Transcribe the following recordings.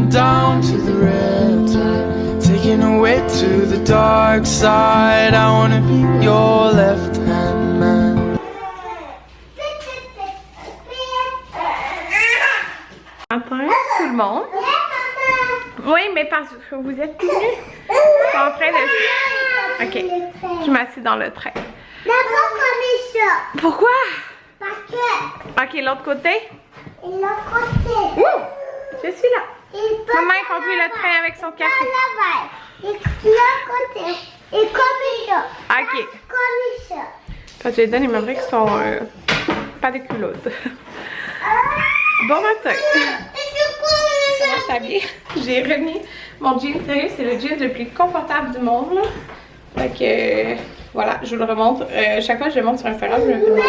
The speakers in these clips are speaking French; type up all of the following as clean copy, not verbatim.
down to the riptide, taking away to the dark side. I wanna be your left hand man. Matin, tout le monde. Oui, mais parce que vous êtes tous venus. Ils sont en train de... Ok, je m'assieds dans le train. Pourquoi? Parce que... Ok, l'autre côté? L'autre côté. Ouh! Je suis là. Maman conduit le train avec son café. Et l'autre côté. Et comme ça. Ok. Comme ça. Quand je les donne, ils m'aimeraient qu'ils sont pas des culottes. Bon matin. Comment je t'habille? J'ai remis mon jean. Sérieux, c'est le jean le plus confortable du monde. Là. Fait que voilà, je vous le remontre. Chaque fois que je le montre sur Instagram, je me fais demander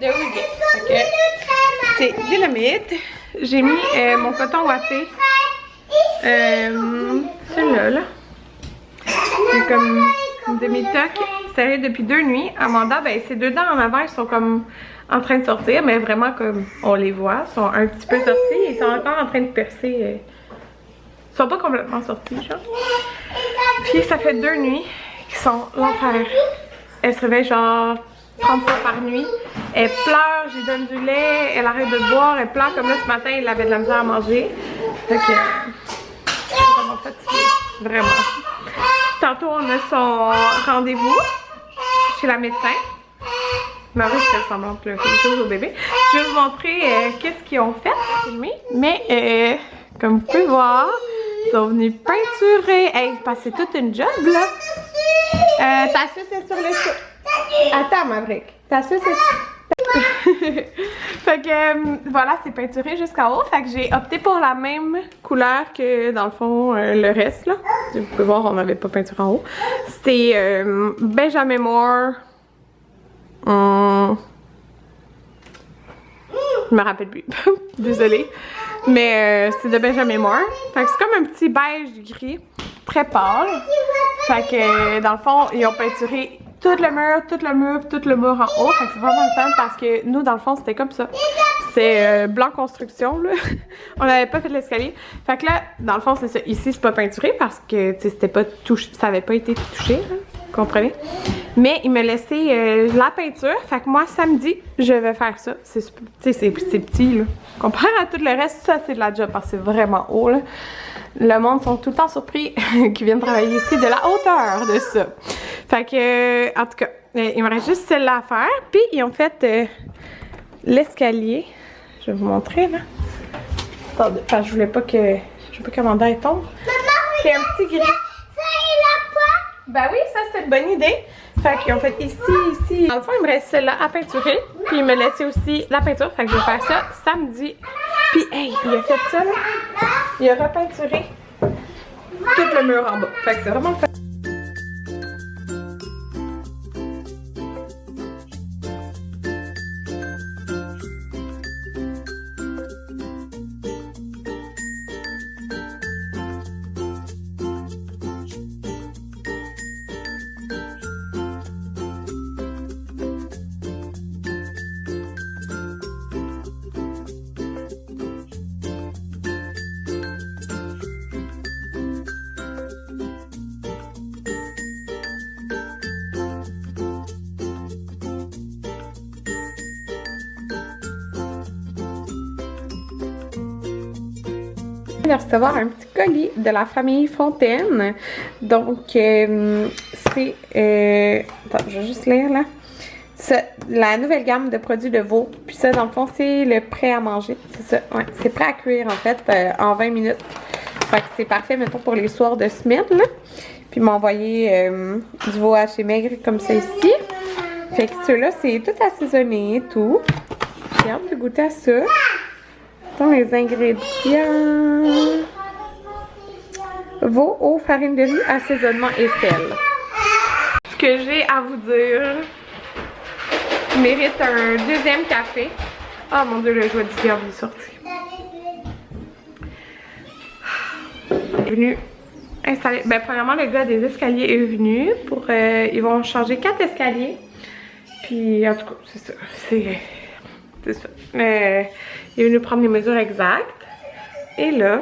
de où il vient. Fait que c'est Dynamite. J'ai mis mon coton ouaté. Celui-là, là. C'est comme une demi-toque. Sérieux, depuis 2 nuits. Amanda, ben ses 2 dents en avant, ils sont comme en train de sortir, mais vraiment comme on les voit, ils sont un petit peu sortis. Ils sont encore en train de percer. Ils sont pas complètement sortis, genre. Puis ça fait 2 nuits qu'ils sont l'enfer. Elle se réveille genre 30 fois par nuit. Elle pleure, j'ai donne du lait, elle arrête de boire, elle pleure comme là ce matin, elle avait de la misère à manger. Fait que je suis vraiment fatiguée, vraiment. Tantôt on a son rendez-vous chez la médecin. Marie fait semblant de pleurer quelque chose au bébé. Je vais vous montrer qu'est-ce qu'ils ont fait, mais comme vous pouvez voir, ils sont venus peinturer. Hey, c'est toute une job là. Ta suce est sur le chou. Attends, Maverick. Ta suce est... Fait que voilà, c'est peinturé jusqu'en haut. Fait que j'ai opté pour la même couleur que dans le fond le reste là. Vous pouvez voir, on n'avait pas peinturé en haut. C'est Benjamin Moore. Je me rappelle plus. Désolée. Mais c'est de Benjamin Moore. Fait que c'est comme un petit beige gris. Très pâle. Fait que dans le fond, ils ont peinturé tout le mur en haut. Fait que c'est vraiment le fun parce que nous, dans le fond, c'était comme ça. C'était blanc construction, là. On n'avait pas fait l'escalier. Fait que là, dans le fond, c'est ça. Ici, c'est pas peinturé parce que c'était pas touché. Ça avait pas été touché, là. Vous comprenez? Mais il me laissait la peinture. Fait que moi, samedi, je vais faire ça. C'est petit, là. Comparé à tout le reste, ça, c'est de la job parce que c'est vraiment haut, là. Le monde sont tout le temps surpris qu'ils viennent travailler ici de la hauteur de ça. Fait que, en tout cas, il me reste juste celle-là à faire. Puis, ils ont fait l'escalier. Je vais vous montrer, là. Attendez, parce que je voulais pas que Amanda tombe. C'est un petit gris. Ben oui, ça c'est une bonne idée. Fait qu'ils ont fait ici. Dans le fond, il me reste celle-là à peinturer. Puis il me laissait aussi la peinture. Fait que je vais faire ça samedi. Puis hey, il a fait ça là. Il a repeinturé tout le mur en bas. Fait que c'est vraiment le fun. De recevoir un petit colis de la famille Fontaine. Donc c'est attends, je vais juste lire là. La nouvelle gamme de produits de veau. Puis ça, dans le fond, c'est le prêt à manger. C'est ça, ouais. C'est prêt à cuire en fait en 20 minutes. Fait que c'est parfait, mettons, pour les soirs de semaine là. Puis m'a envoyé du veau haché maigre comme ça ici. Fait que ceux-là, c'est tout assaisonné et tout. J'ai hâte de goûter à ça. Les ingrédients. Veau, eau, farine de riz, assaisonnement et sel. Ce que j'ai à vous dire mérite un deuxième café. Oh mon dieu, le joie du diable est sorti. Il est venu installer. Ben, premièrement, le gars des escaliers est venu pour. Ils vont changer 4 escaliers. Puis, en tout cas, c'est ça. C'est ça. Il est venu prendre les mesures exactes. Et là,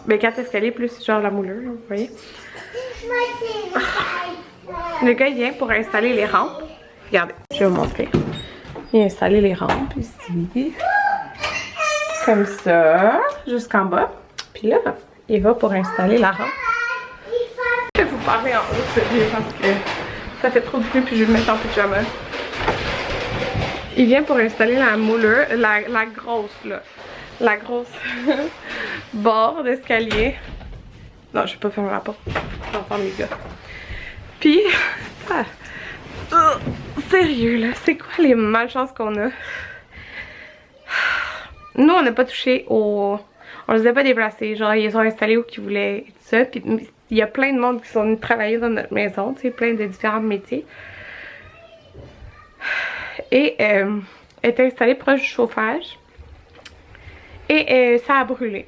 Ben 4 escaliers plus genre la moulure, là, vous voyez. Moi, c'est Le gars il vient pour installer les rampes. Regardez, je vais vous montrer. Il a installé les rampes ici. Comme ça, jusqu'en bas. Puis là, il va pour installer la rampe. Je vais vous parler en haut, sérieux, parce que ça fait trop de bruit puis je vais le mettre en pyjama. Il vient pour installer la moulure, la grosse là. La grosse barre d'escalier. Non, je vais pas fermer la porte. J'entends les gars. Puis, sérieux là, c'est quoi les malchances qu'on a? Nous, on n'a pas touché au... On les a pas déplacés. Genre, ils ont installé où qu'ils voulaient et tout ça. Puis, il y a plein de monde qui sont venus travailler dans notre maison, tu sais, plein de différents métiers. Et est installé proche du chauffage. Et ça a brûlé.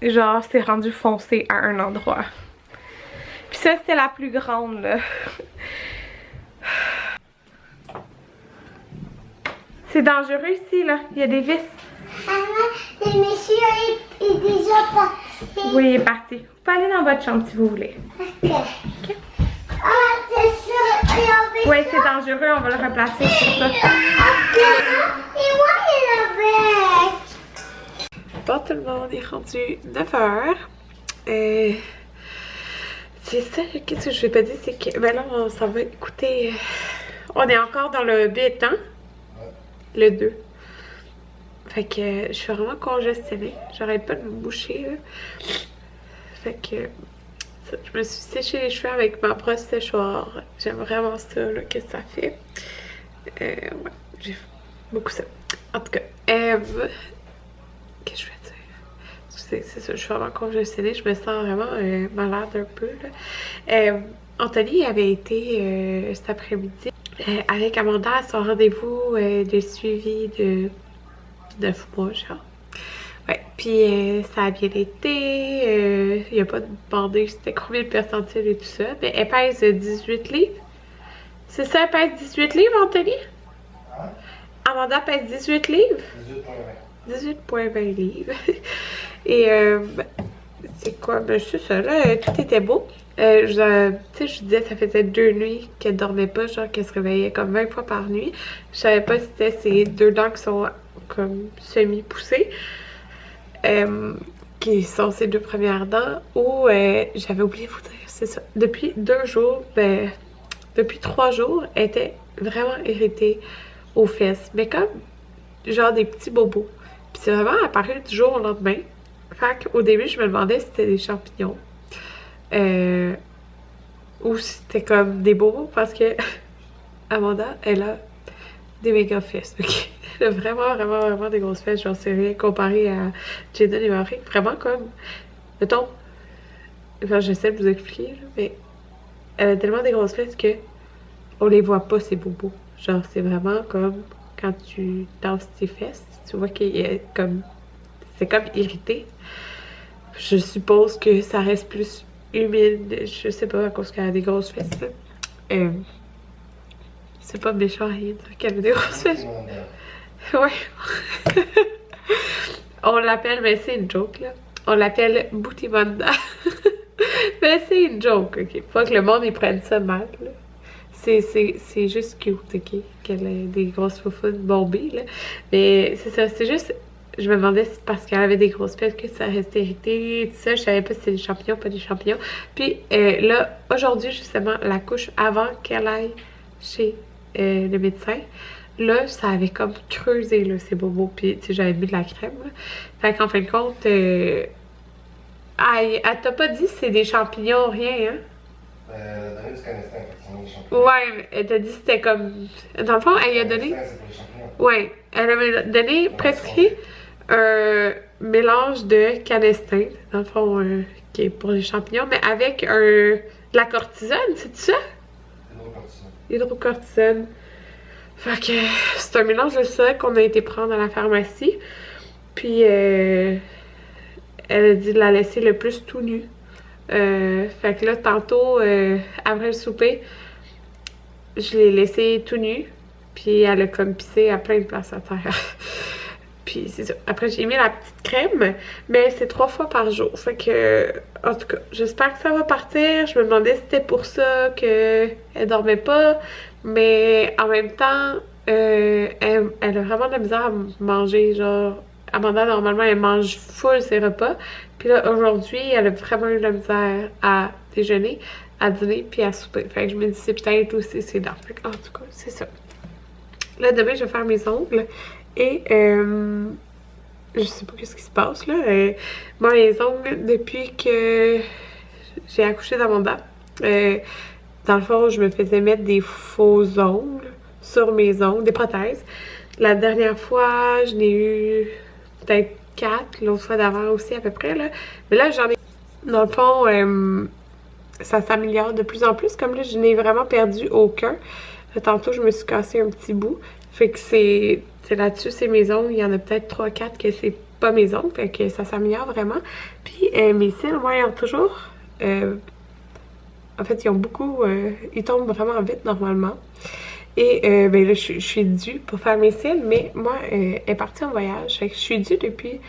Genre, c'est rendu foncé à un endroit. Puis ça, c'était la plus grande, là. C'est dangereux ici, là. Il y a des vis. Le monsieur est déjà parti. Oui, il est parti. Vous pouvez aller dans votre chambre si vous voulez. Ok. Ah, c'est sûr. Oui, c'est dangereux. On va le replacer pour ça. Et moi, il avait. Bon, tout le monde est rendu 9h. C'est ça, qu'est-ce que je vais pas dire, c'est que ben là, on s'en va écouter. On est encore dans le bête, hein? Le 2. Fait que je suis vraiment congestionnée. J'arrête pas de me boucher, là. Fait que ça, je me suis séché les cheveux avec ma brosse séchoir. J'aime vraiment ça, là, que ça fait. Ouais, j'ai beaucoup ça. En tout cas, qu'est-ce que je vais dire? C'est ça, je suis vraiment congestionnée. Je me sens vraiment malade un peu, là. Anthony avait été cet après-midi avec Amanda à son rendez-vous de suivi de 9 mois, genre. Ouais, puis ça a bien été. Il n'y a pas demandé c'était combien de percentiles et tout ça. Mais elle pèse 18 livres. C'est ça, elle pèse 18 livres, Anthony? Hein? Amanda pèse 18 livres? 18,20 livres. Et c'est quoi? Ben c'est ça, là, tout était beau. Tu sais, je disais, ça faisait 2 nuits qu'elle dormait pas, genre qu'elle se réveillait comme 20 fois par nuit. Je savais pas si c'était ces 2 dents qui sont comme semi-poussées, qui sont ses 2 premières dents, ou j'avais oublié de vous dire, c'est ça. Depuis 2 jours, ben, depuis 3 jours, elle était vraiment irritée aux fesses, mais comme genre des petits bobos. Puis c'est vraiment apparu du jour au lendemain. Fait qu'au début, je me demandais si c'était des champignons. Ou si c'était comme des bobos parce que Amanda, elle a des méga fesses. Okay? Elle a vraiment des grosses fesses. J'en sais rien comparé à Jaden et Marie. Vraiment comme, mettons, enfin, j'essaie de vous expliquer, là, mais elle a tellement des grosses fesses que on les voit pas, ces bobos. Genre, c'est vraiment comme quand tu danses tes fesses, tu vois qu'il est comme, c'est comme irrité. Je suppose que ça reste plus humide, je sais pas, à cause qu'elle a des grosses fesses. C'est pas méchant rien de dire qu'elle a des grosses fesses. Ouais. On l'appelle, mais c'est une joke, là. On l'appelle Booty-Manda. Mais c'est une joke, ok? Faut pas que le monde y prenne ça mal, là. C'est juste cute, ok? Qu'elle ait des grosses foufounes bombées, là. Mais c'est ça, c'est juste... Je me demandais si parce qu'elle avait des grosses fesses que ça restait irrité, tout ça. Je savais pas si c'était des champignons, pas des champignons. Puis là, aujourd'hui, justement, la couche avant qu'elle aille chez le médecin, là, ça avait comme creusé, là, ces bobos. Puis, tu sais, j'avais mis de la crème, là. Fait qu'en fin de compte, elle t'a pas dit si c'est des champignons, rien, hein? Elle a donné du canestin, effectivement, des champignons. Ouais, elle t'a dit que c'était comme... Dans le fond, elle lui a donné... Ouais, elle avait donné, prescrit un mélange de canestin, dans le fond, qui est pour les champignons, mais avec de la cortisone, c'est ça? Hydrocortisone. Fait que c'est un mélange de ça qu'on a été prendre à la pharmacie. Puis, elle a dit de la laisser le plus tout nu. Fait que là, tantôt, après le souper, je l'ai laissé tout nu. Puis elle a comme pissé à plein de places à terre. Puis c'est ça. Après, j'ai mis la petite crème, mais c'est 3 fois par jour. Fait que, en tout cas, j'espère que ça va partir. Je me demandais si c'était pour ça qu'elle dormait pas. Mais en même temps, elle a vraiment de la misère à manger. Genre, Amanda, normalement, elle mange full ses repas. Puis là, aujourd'hui, elle a vraiment eu de la misère à déjeuner, à dîner, puis à souper. Fait que je me dis, c'est peut-être aussi ses dents. Fait que, en tout cas, c'est ça. Là, demain, je vais faire mes ongles. Et, je sais pas ce qui se passe, là. Moi, mes ongles, depuis que j'ai accouché d'Amanda, dans le fond, je me faisais mettre des faux ongles sur mes ongles, des prothèses. La dernière fois, je n'ai eu peut-être 4, l'autre fois d'avant aussi à peu près, là. Mais là, j'en ai... Dans le fond, ça s'améliore de plus en plus. Comme là, je n'ai vraiment perdu aucun. Là, tantôt, je me suis cassé un petit bout. Fait que c'est là-dessus, c'est mes ongles. Il y en a peut-être 3-4 que c'est pas mes ongles. Fait que ça s'améliore vraiment. Puis mes cils, moi, ils ont toujours... en fait, ils ont beaucoup... ils tombent vraiment vite, normalement. Et ben là, je suis due pour faire mes cils. Mais moi, elle est partie en voyage. Fait que je suis due depuis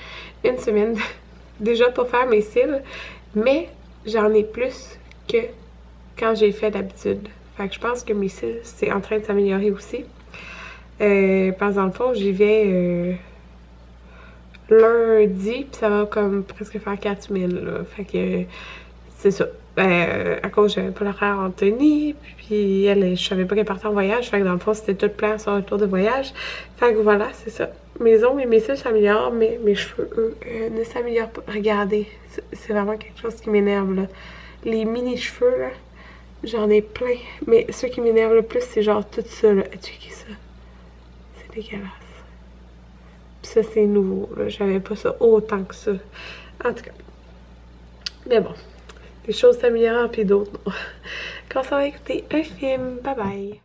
une semaine déjà pour faire mes cils. Mais j'en ai plus que quand j'ai fait d'habitude. Fait que je pense que mes cils, c'est en train de s'améliorer aussi. Parce que dans le fond, j'y vais lundi, puis ça va comme presque faire 4000, là. Fait que c'est ça. À cause j'avais pas l'horaire Anthony, puis elle, je savais pas qu'elle partait en voyage. Fait que dans le fond, c'était tout plein sur un retour de voyage. Fait que voilà, c'est ça. Mes ongles et mes cils s'améliorent, mais mes cheveux, eux, ne s'améliorent pas. Regardez, c'est vraiment quelque chose qui m'énerve, là. Les mini-cheveux, là, j'en ai plein. Mais ceux qui m'énervent le plus, c'est genre tout ça, là. Checkez ça. C'est dégueulasse. Puis ça, c'est nouveau, là. J'avais pas ça autant que ça. En tout cas. Mais bon. Des choses s'améliorent, puis d'autres non. Quand ça va écouter un film. Bye bye.